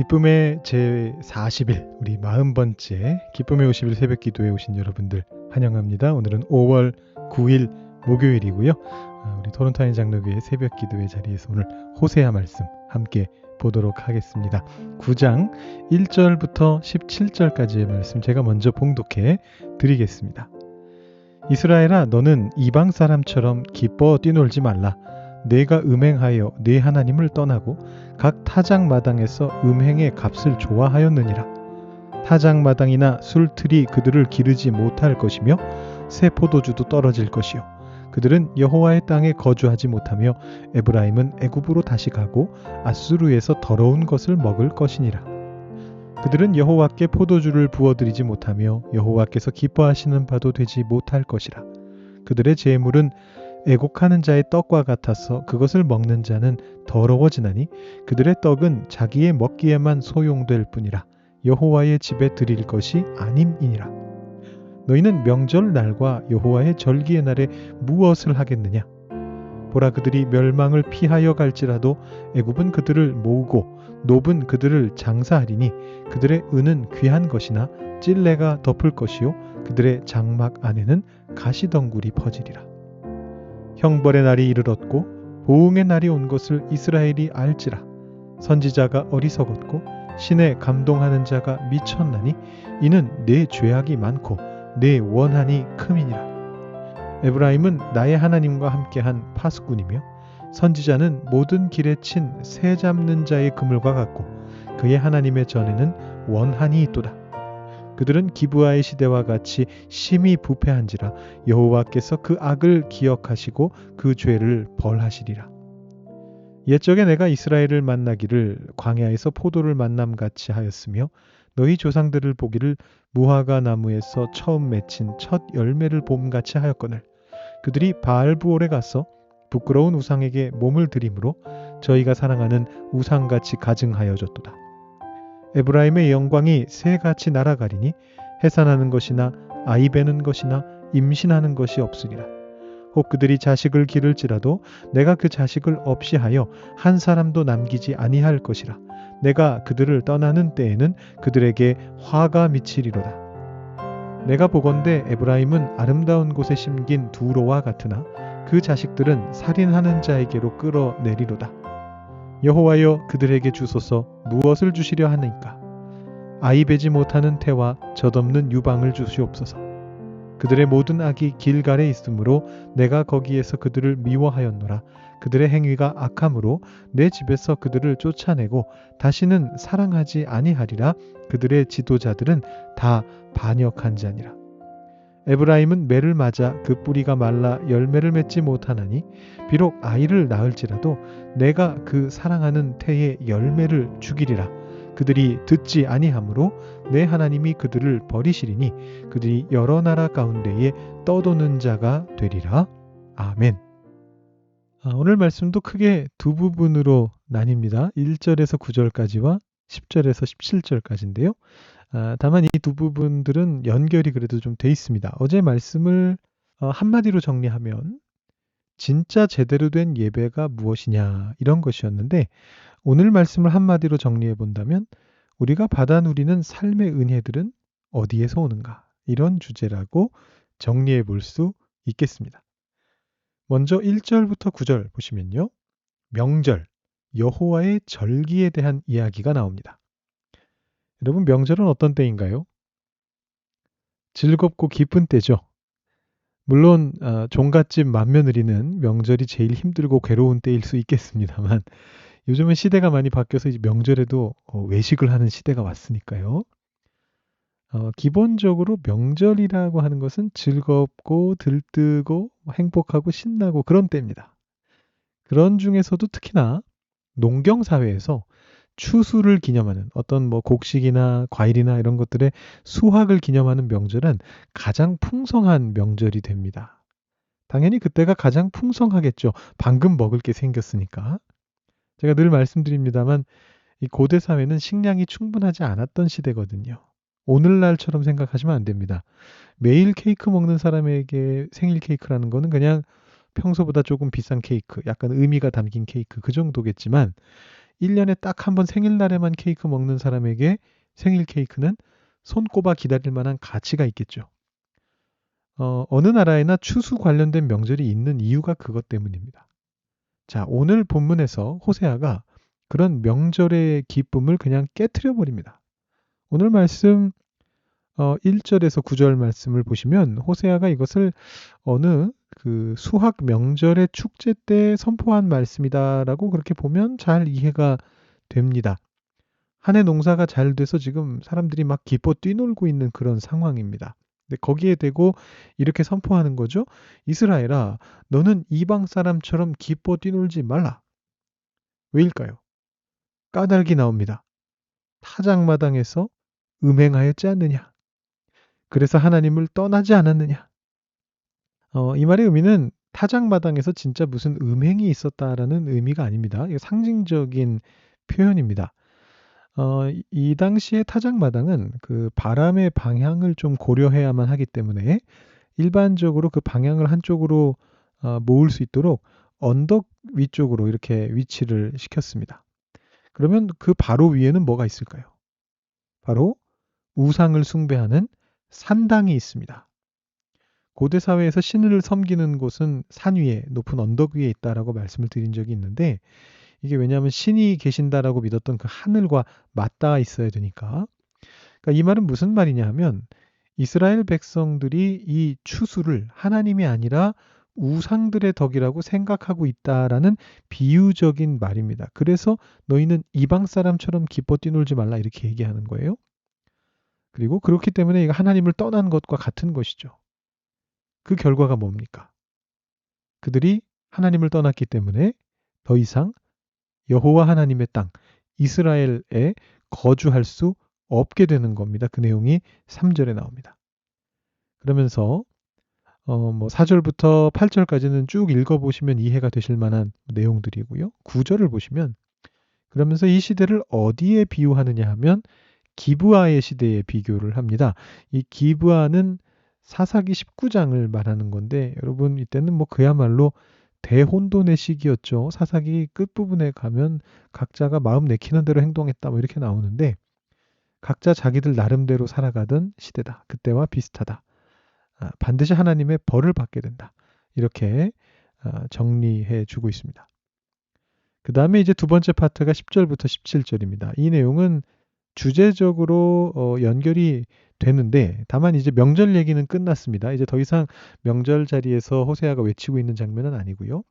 기쁨의 제 40일, 우리 40번째 기쁨의 50일 새벽 기도에 오신 여러분들 환영합니다. 오늘은 5월 9일 목요일이고요. 우리 토론토인 장로교회 새벽 기도의 자리에서 오늘 호세아 말씀 함께 보도록 하겠습니다. 9장 1절부터 17절까지의 말씀 제가 먼저 봉독해 드리겠습니다. 이스라엘아, 너는 이방 사람처럼 기뻐 뛰놀지 말라. 내가 음행하여 네 하나님을 떠나고 각 타작마당에서 음행의 값을 좋아하였느니라. 타작마당이나 술틀이 그들을 기르지 못할 것이며 새 포도주도 떨어질 것이요 그들은 여호와의 땅에 거주하지 못하며 에브라임은 애굽으로 다시 가고 아수르에서 더러운 것을 먹을 것이니라. 그들은 여호와께 포도주를 부어드리지 못하며 여호와께서 기뻐하시는 바도 되지 못할 것이라. 그들의 제물은 애곡하는 자의 떡과 같아서 그것을 먹는 자는 더러워지나니 그들의 떡은 자기의 먹기에만 소용될 뿐이라. 여호와의 집에 드릴 것이 아님이니라. 너희는 명절 날과 여호와의 절기의 날에 무엇을 하겠느냐? 보라, 그들이 멸망을 피하여 갈지라도 애굽은 그들을 모으고 노브는 그들을 장사하리니 그들의 은은 귀한 것이나 찔레가 덮을 것이요 그들의 장막 안에는 가시덩굴이 퍼지리라. 형벌의 날이 이르렀고 보응의 날이 온 것을 이스라엘이 알지라. 선지자가 어리석었고 신에 감동하는 자가 미쳤나니 이는 내 죄악이 많고 내 원한이 큼이니라. 에브라임은 나의 하나님과 함께한 파수꾼이며 선지자는 모든 길에 친 새 잡는 자의 그물과 같고 그의 하나님의 전에는 원한이 있도다. 그들은 기브아의 시대와 같이 심히 부패한지라. 여호와께서 그 악을 기억하시고 그 죄를 벌하시리라. 옛적에 내가 이스라엘을 만나기를 광야에서 포도를 만남같이 하였으며 너희 조상들을 보기를 무화과 나무에서 처음 맺힌 첫 열매를 봄같이 하였거늘 그들이 바알부올에 가서 부끄러운 우상에게 몸을 들이므로 저희가 사랑하는 우상같이 가증하여졌도다. 에브라임의 영광이 새같이 날아가리니 해산하는 것이나 아이 베는 것이나 임신하는 것이 없으리라. 혹 그들이 자식을 기를지라도 내가 그 자식을 없이 하여 한 사람도 남기지 아니할 것이라. 내가 그들을 떠나는 때에는 그들에게 화가 미치리로다. 내가 보건대 에브라임은 아름다운 곳에 심긴 두로와 같으나 그 자식들은 살인하는 자에게로 끌어내리로다. 여호와여, 그들에게 주소서. 무엇을 주시려 하니까? 아이 베지 못하는 태와 젖없는 유방을 주시옵소서. 그들의 모든 악이 길갈에 있으므로 내가 거기에서 그들을 미워하였노라. 그들의 행위가 악함으로 내 집에서 그들을 쫓아내고 다시는 사랑하지 아니하리라. 그들의 지도자들은 다 반역한 자니라. 에브라임은 매를 맞아 그 뿌리가 말라 열매를 맺지 못하나니 비록 아이를 낳을지라도 내가 그 사랑하는 태의 열매를 죽이리라. 그들이 듣지 아니하므로 내 하나님이 그들을 버리시리니 그들이 여러 나라 가운데에 떠도는 자가 되리라. 아멘. 오늘 말씀도 크게 두 부분으로 나뉩니다. 1절에서 9절까지와 10절에서 17절까지인데요. 다만 이 두 부분들은 연결이 그래도 좀 돼 있습니다. 어제 말씀을 한마디로 정리하면 진짜 제대로 된 예배가 무엇이냐 이런 것이었는데 오늘 말씀을 한마디로 정리해 본다면 우리가 받아 누리는 삶의 은혜들은 어디에서 오는가 이런 주제라고 정리해 볼 수 있겠습니다. 먼저 1절부터 9절 보시면요. 명절, 여호와의 절기에 대한 이야기가 나옵니다. 여러분, 명절은 어떤 때인가요? 즐겁고 기쁜 때죠. 물론 종갓집 맏며느리는 명절이 제일 힘들고 괴로운 때일 수 있겠습니다만 요즘은 시대가 많이 바뀌어서 이제 명절에도 외식을 하는 시대가 왔으니까요. 기본적으로 명절이라고 하는 것은 즐겁고 들뜨고 행복하고 신나고 그런 때입니다. 그런 중에서도 특히나 농경사회에서 추수를 기념하는 어떤 곡식이나 과일이나 이런 것들의 수확을 기념하는 명절은 가장 풍성한 명절이 됩니다. 당연히 그때가 가장 풍성하겠죠. 방금 먹을 게 생겼으니까. 제가 늘 말씀드립니다만 이 고대 사회는 식량이 충분하지 않았던 시대거든요. 오늘날처럼 생각하시면 안 됩니다. 매일 케이크 먹는 사람에게 생일 케이크라는 거는 그냥 평소보다 조금 비싼 케이크, 약간 의미가 담긴 케이크 그 정도겠지만 1년에 딱 한 번 생일날에만 케이크 먹는 사람에게 생일 케이크는 손꼽아 기다릴 만한 가치가 있겠죠. 어느 나라에나 추수 관련된 명절이 있는 이유가 그것 때문입니다. 자, 오늘 본문에서 호세아가 그런 명절의 기쁨을 그냥 깨트려 버립니다. 오늘 말씀 1절에서 9절 말씀을 보시면 호세아가 이것을 어느 그 수학 명절의 축제 때 선포한 말씀이다라고 그렇게 보면 잘 이해가 됩니다. 한 해 농사가 잘 돼서 지금 사람들이 막 기뻐 뛰놀고 있는 그런 상황입니다. 근데 거기에 대고 이렇게 선포하는 거죠. 이스라엘아, 너는 이방 사람처럼 기뻐 뛰놀지 말라. 왜일까요? 까닭이 나옵니다. 타작마당에서 음행하였지 않느냐. 그래서 하나님을 떠나지 않았느냐. 이 말의 의미는 타작마당에서 진짜 무슨 음행이 있었다라는 의미가 아닙니다. 이거 상징적인 표현입니다. 이 당시의 타작마당은 그 바람의 방향을 좀 고려해야만 하기 때문에 일반적으로 그 방향을 한쪽으로 모을 수 있도록 언덕 위쪽으로 이렇게 위치를 시켰습니다. 그러면 그 바로 위에는 뭐가 있을까요? 바로 우상을 숭배하는 산당이 있습니다. 고대 사회에서 신을 섬기는 곳은 산 위에 높은 언덕 위에 있다라고 말씀을 드린 적이 있는데 이게 왜냐하면 신이 계신다라고 믿었던 그 하늘과 맞닿아 있어야 되니까. 그러니까 이 말은 무슨 말이냐 하면 이스라엘 백성들이 이 추수를 하나님이 아니라 우상들의 덕이라고 생각하고 있다라는 비유적인 말입니다. 그래서 너희는 이방 사람처럼 기뻐 뛰놀지 말라 이렇게 얘기하는 거예요. 그리고 그렇기 때문에 이거 하나님을 떠난 것과 같은 것이죠. 그 결과가 뭡니까? 그들이 하나님을 떠났기 때문에 더 이상 여호와 하나님의 땅 이스라엘에 거주할 수 없게 되는 겁니다. 그 내용이 3절에 나옵니다. 그러면서 뭐 4절부터 8절까지는 쭉 읽어보시면 이해가 되실 만한 내용들이고요. 9절을 보시면 그러면서 이 시대를 어디에 비유하느냐 하면 기브아의 시대에 비교를 합니다. 이 기브아는 사사기 19장을 말하는 건데 여러분 이때는 뭐 그야말로 대혼돈의 시기였죠. 사사기 끝부분에 가면 각자가 마음 내키는 대로 행동했다 뭐 이렇게 나오는데 각자 자기들 나름대로 살아가던 시대다. 그때와 비슷하다. 반드시 하나님의 벌을 받게 된다. 이렇게 정리해 주고 있습니다. 그 다음에 이제 두 번째 파트가 10절부터 17절입니다. 이 내용은 주제적으로 연결이 되는데 다만 이제 명절 얘기는 끝났습니다. 이제 더 이상 명절 자리에서 호세아가 외치고 있는 장면은 아니고요.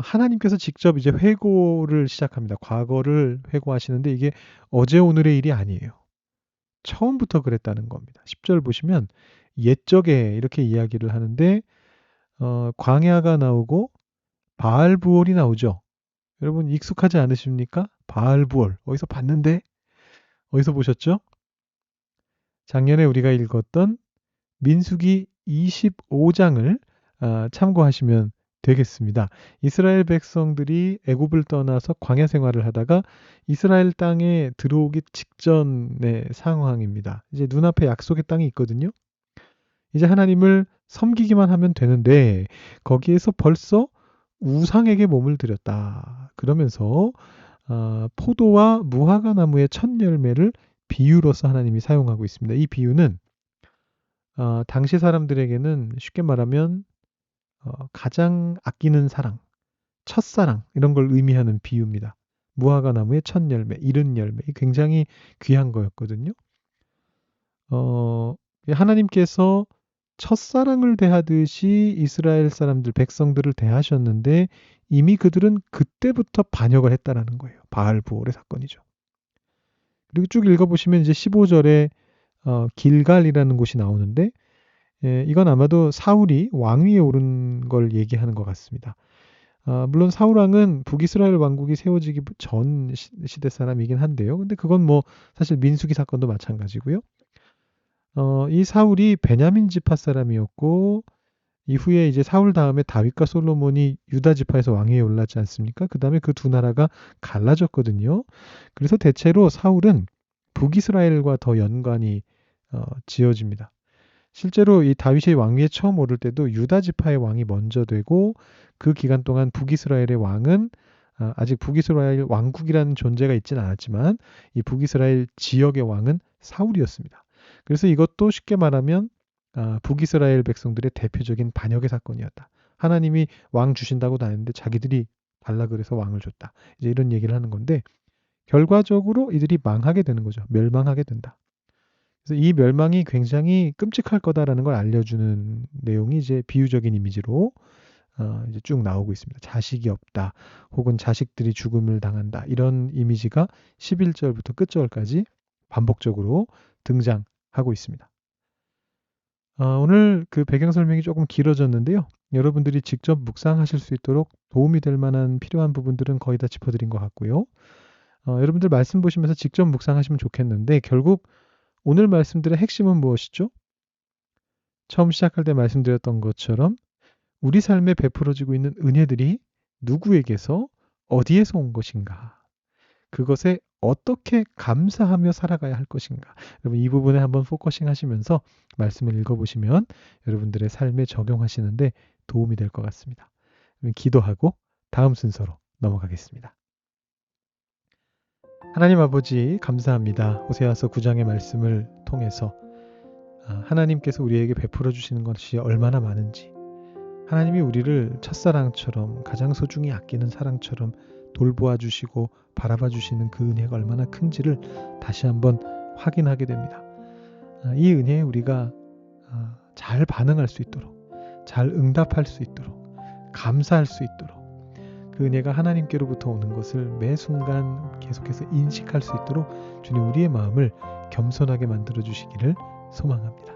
하나님께서 직접 이제 회고를 시작합니다. 과거를 회고하시는데 이게 어제 오늘의 일이 아니에요. 처음부터 그랬다는 겁니다. 10절 보시면 옛적에 이렇게 이야기를 하는데 광야가 나오고 바알부올이 나오죠. 여러분 익숙하지 않으십니까? 바알부올 어디서 봤는데? 어디서 보셨죠? 작년에 우리가 읽었던 민수기 25장을 참고하시면 되겠습니다. 이스라엘 백성들이 애굽을 떠나서 광야 생활을 하다가 이스라엘 땅에 들어오기 직전의 상황입니다. 이제 눈앞에 약속의 땅이 있거든요. 이제 하나님을 섬기기만 하면 되는데 거기에서 벌써 우상에게 몸을 들였다. 그러면서 포도와 무화과 나무의 첫 열매를 비유로서 하나님이 사용하고 있습니다. 이 비유는 당시 사람들에게는 쉽게 말하면 가장 아끼는 사랑, 첫사랑 이런 걸 의미하는 비유입니다. 무화과 나무의 첫 열매, 이른 열매 굉장히 귀한 거였거든요. 하나님께서 첫사랑을 대하듯이 이스라엘 사람들, 백성들을 대하셨는데 이미 그들은 그때부터 반역을 했다라는 거예요. 바알부올의 사건이죠. 그리고 쭉 읽어보시면 이제 15절에 길갈이라는 곳이 나오는데 이건 아마도 사울이 왕위에 오른 걸 얘기하는 것 같습니다. 물론 사울 왕은 북이스라엘 왕국이 세워지기 전 시대 사람이긴 한데요. 근데 그건 뭐 사실 민수기 사건도 마찬가지고요. 이 사울이 베냐민 지파 사람이었고 이후에 이제 사울 다음에 다윗과 솔로몬이 유다 지파에서 왕위에 올랐지 않습니까? 그 다음에 그 두 나라가 갈라졌거든요. 그래서 대체로 사울은 북이스라엘과 더 연관이 지어집니다. 실제로 이 다윗의 왕위에 처음 오를 때도 유다 지파의 왕이 먼저 되고 그 기간 동안 북이스라엘의 왕은 아직 북이스라엘 왕국이라는 존재가 있지는 않았지만 이 북이스라엘 지역의 왕은 사울이었습니다. 그래서 이것도 쉽게 말하면 북이스라엘 백성들의 대표적인 반역의 사건이었다. 하나님이 왕 주신다고도 안 했는데 자기들이 달라 그래서 왕을 줬다. 이제 이런 얘기를 하는 건데 결과적으로 이들이 망하게 되는 거죠. 멸망하게 된다. 그래서 이 멸망이 굉장히 끔찍할 거다라는 걸 알려주는 내용이 이제 비유적인 이미지로 이제 쭉 나오고 있습니다. 자식이 없다, 혹은 자식들이 죽음을 당한다. 이런 이미지가 11절부터 끝절까지 반복적으로 등장하고 있습니다. 오늘 그 배경 설명이 조금 길어졌는데요. 여러분들이 직접 묵상하실 수 있도록 도움이 될 만한 필요한 부분들은 거의 다 짚어드린 것 같고요. 여러분들 말씀 보시면서 직접 묵상하시면 좋겠는데 결국 오늘 말씀들의 핵심은 무엇이죠? 처음 시작할 때 말씀드렸던 것처럼 우리 삶에 베풀어지고 있는 은혜들이 누구에게서 어디에서 온 것인가? 그것에 어떻게 감사하며 살아가야 할 것인가? 여러분 이 부분에 한번 포커싱 하시면서 말씀을 읽어보시면 여러분들의 삶에 적용하시는데 도움이 될 것 같습니다. 그럼 기도하고 다음 순서로 넘어가겠습니다. 하나님 아버지 감사합니다. 호세아서 9장의 말씀을 통해서 하나님께서 우리에게 베풀어 주시는 것이 얼마나 많은지, 하나님이 우리를 첫사랑처럼 가장 소중히 아끼는 사랑처럼 돌보아 주시고 바라봐 주시는 그 은혜가 얼마나 큰지를 다시 한번 확인하게 됩니다. 이 은혜에 우리가 잘 반응할 수 있도록, 잘 응답할 수 있도록, 감사할 수 있도록, 그 은혜가 하나님께로부터 오는 것을 매 순간 계속해서 인식할 수 있도록 주님 우리의 마음을 겸손하게 만들어 주시기를 소망합니다.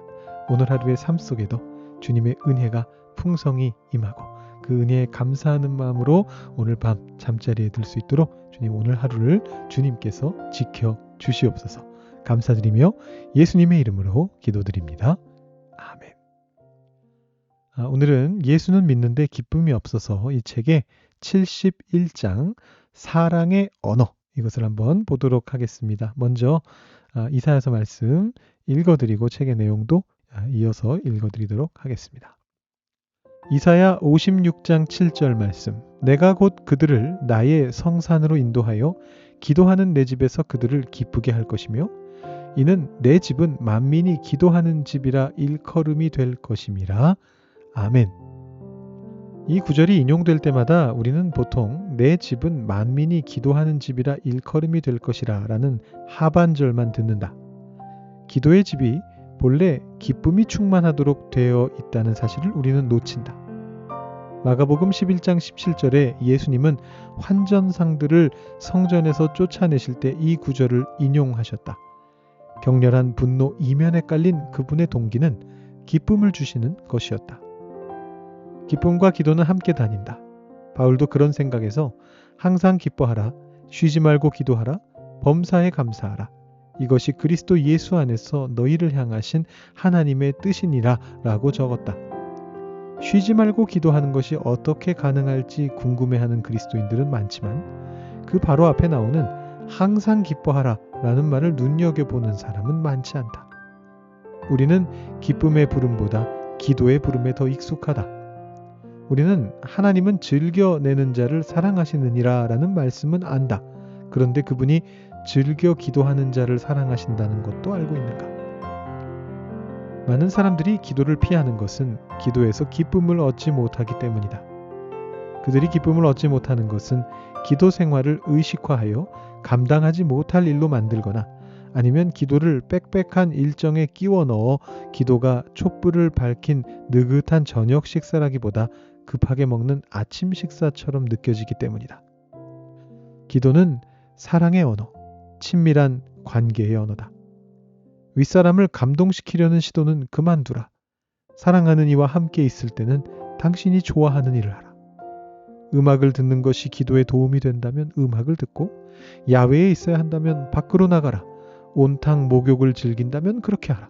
오늘 하루의 삶 속에도 주님의 은혜가 풍성히 임하고 그 은혜에 감사하는 마음으로 오늘 밤 잠자리에 들 수 있도록 주님 오늘 하루를 주님께서 지켜 주시옵소서. 감사드리며 예수님의 이름으로 기도드립니다. 아멘. 오늘은 예수는 믿는데 기쁨이 없어서 이 책의 71장 사랑의 언어, 이것을 한번 보도록 하겠습니다. 먼저 이사야서 말씀 읽어드리고 책의 내용도 이어서 읽어드리도록 하겠습니다. 이사야 56장 7절 말씀. 내가 곧 그들을 나의 성산으로 인도하여 기도하는 내 집에서 그들을 기쁘게 할 것이며 이는 내 집은 만민이 기도하는 집이라 일컬음이 될 것임이라. 아멘. 이 구절이 인용될 때마다 우리는 보통 내 집은 만민이 기도하는 집이라 일컬음이 될 것이라 라는 하반절만 듣는다. 기도의 집이 본래 기쁨이 충만하도록 되어 있다는 사실을 우리는 놓친다. 마가복음 11장 17절에 예수님은 환전상들을 성전에서 쫓아내실 때 이 구절을 인용하셨다. 격렬한 분노 이면에 깔린 그분의 동기는 기쁨을 주시는 것이었다. 기쁨과 기도는 함께 다닌다. 바울도 그런 생각에서 항상 기뻐하라, 쉬지 말고 기도하라, 범사에 감사하라. 이것이 그리스도 예수 안에서 너희를 향하신 하나님의 뜻이니라 라고 적었다. 쉬지 말고 기도하는 것이 어떻게 가능할지 궁금해하는 그리스도인들은 많지만 그 바로 앞에 나오는 항상 기뻐하라 라는 말을 눈여겨보는 사람은 많지 않다. 우리는 기쁨의 부름보다 기도의 부름에 더 익숙하다. 우리는 하나님은 즐겨내는 자를 사랑하시느니라 라는 말씀은 안다. 그런데 그분이 즐겨 기도하는 자를 사랑하신다는 것도 알고 있는가? 많은 사람들이 기도를 피하는 것은 기도에서 기쁨을 얻지 못하기 때문이다. 그들이 기쁨을 얻지 못하는 것은 기도 생활을 의식화하여 감당하지 못할 일로 만들거나 아니면 기도를 빽빽한 일정에 끼워 넣어 기도가 촛불을 밝힌 느긋한 저녁 식사라기보다 급하게 먹는 아침 식사처럼 느껴지기 때문이다. 기도는 사랑의 언어, 친밀한 관계의 언어다. 윗사람을 감동시키려는 시도는 그만두라. 사랑하는 이와 함께 있을 때는 당신이 좋아하는 일을 하라. 음악을 듣는 것이 기도에 도움이 된다면 음악을 듣고, 야외에 있어야 한다면 밖으로 나가라. 온탕 목욕을 즐긴다면 그렇게 하라.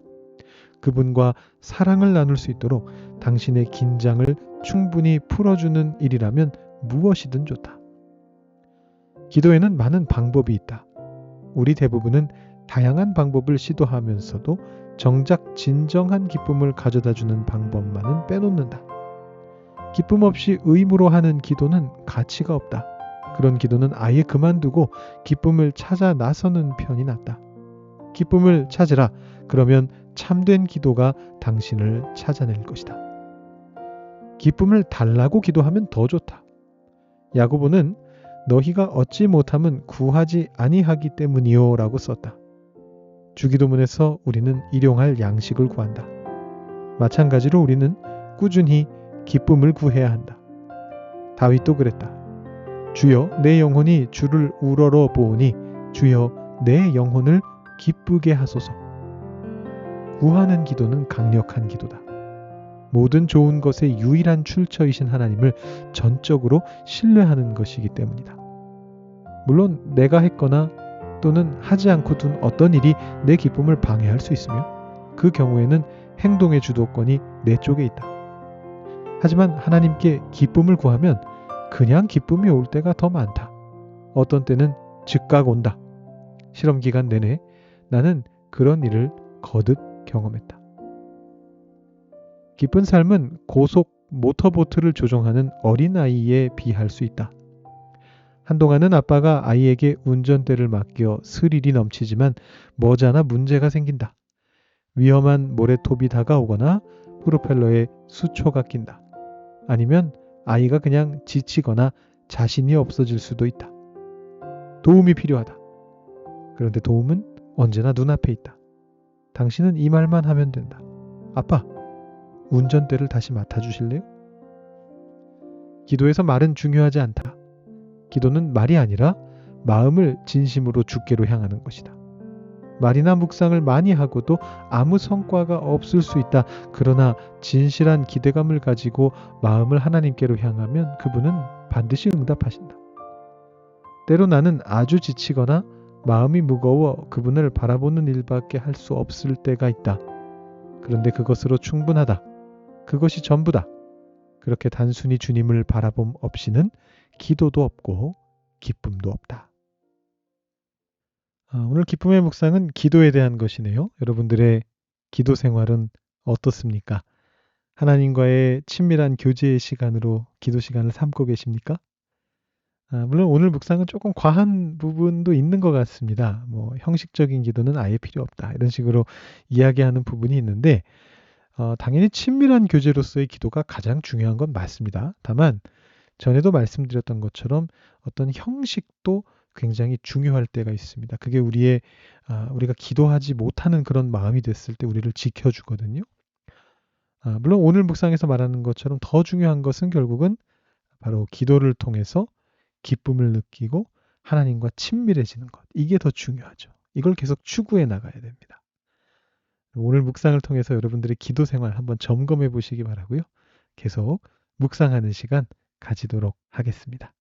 그분과 사랑을 나눌 수 있도록 당신의 긴장을 충분히 풀어주는 일이라면 무엇이든 좋다. 기도에는 많은 방법이 있다. 우리 대부분은 다양한 방법을 시도하면서도 정작 진정한 기쁨을 가져다주는 방법만은 빼놓는다. 기쁨 없이 의무로 하는 기도는 가치가 없다. 그런 기도는 아예 그만두고 기쁨을 찾아 나서는 편이 낫다. 기쁨을 찾으라. 그러면 참된 기도가 당신을 찾아낼 것이다. 기쁨을 달라고 기도하면 더 좋다. 야고보는 너희가 얻지 못함은 구하지 아니하기 때문이요 라고 썼다. 주기도문에서 우리는 일용할 양식을 구한다. 마찬가지로 우리는 꾸준히 기쁨을 구해야 한다. 다윗도 그랬다. 주여 내 영혼이 주를 우러러 보오니 주여 내 영혼을 기쁘게 하소서. 구하는 기도는 강력한 기도다. 모든 좋은 것의 유일한 출처이신 하나님을 전적으로 신뢰하는 것이기 때문이다. 물론 내가 했거나 또는 하지 않고 둔 어떤 일이 내 기쁨을 방해할 수 있으며 그 경우에는 행동의 주도권이 내 쪽에 있다. 하지만 하나님께 기쁨을 구하면 그냥 기쁨이 올 때가 더 많다. 어떤 때는 즉각 온다. 실험 기간 내내 나는 그런 일을 거듭 경험했다. 기쁜 삶은 고속 모터보트를 조종하는 어린아이에 비할 수 있다. 한동안은 아빠가 아이에게 운전대를 맡겨 스릴이 넘치지만 머지않아 문제가 생긴다. 위험한 모래톱이 다가오거나 프로펠러에 수초가 낀다. 아니면 아이가 그냥 지치거나 자신이 없어질 수도 있다. 도움이 필요하다. 그런데 도움은 언제나 눈앞에 있다. 당신은 이 말만 하면 된다. 아빠, 운전대를 다시 맡아주실래요? 기도에서 말은 중요하지 않다. 기도는 말이 아니라 마음을 진심으로 주께로 향하는 것이다. 말이나 묵상을 많이 하고도 아무 성과가 없을 수 있다. 그러나 진실한 기대감을 가지고 마음을 하나님께로 향하면 그분은 반드시 응답하신다. 때로 나는 아주 지치거나 마음이 무거워 그분을 바라보는 일밖에 할 수 없을 때가 있다. 그런데 그것으로 충분하다. 그것이 전부다. 그렇게 단순히 주님을 바라봄 없이는 기도도 없고 기쁨도 없다. 오늘 기쁨의 묵상은 기도에 대한 것이네요. 여러분들의 기도 생활은 어떻습니까? 하나님과의 친밀한 교제의 시간으로 기도 시간을 삼고 계십니까? 물론 오늘 묵상은 조금 과한 부분도 있는 것 같습니다. 형식적인 기도는 아예 필요 없다. 이런 식으로 이야기하는 부분이 있는데 당연히 친밀한 교제로서의 기도가 가장 중요한 건 맞습니다. 다만 전에도 말씀드렸던 것처럼 어떤 형식도 굉장히 중요할 때가 있습니다. 그게 우리가 기도하지 못하는 그런 마음이 됐을 때 우리를 지켜주거든요. 물론 오늘 묵상에서 말하는 것처럼 더 중요한 것은 결국은 바로 기도를 통해서 기쁨을 느끼고 하나님과 친밀해지는 것. 이게 더 중요하죠. 이걸 계속 추구해 나가야 됩니다. 오늘 묵상을 통해서 여러분들의 기도 생활 한번 점검해 보시기 바라고요. 계속 묵상하는 시간 가지도록 하겠습니다.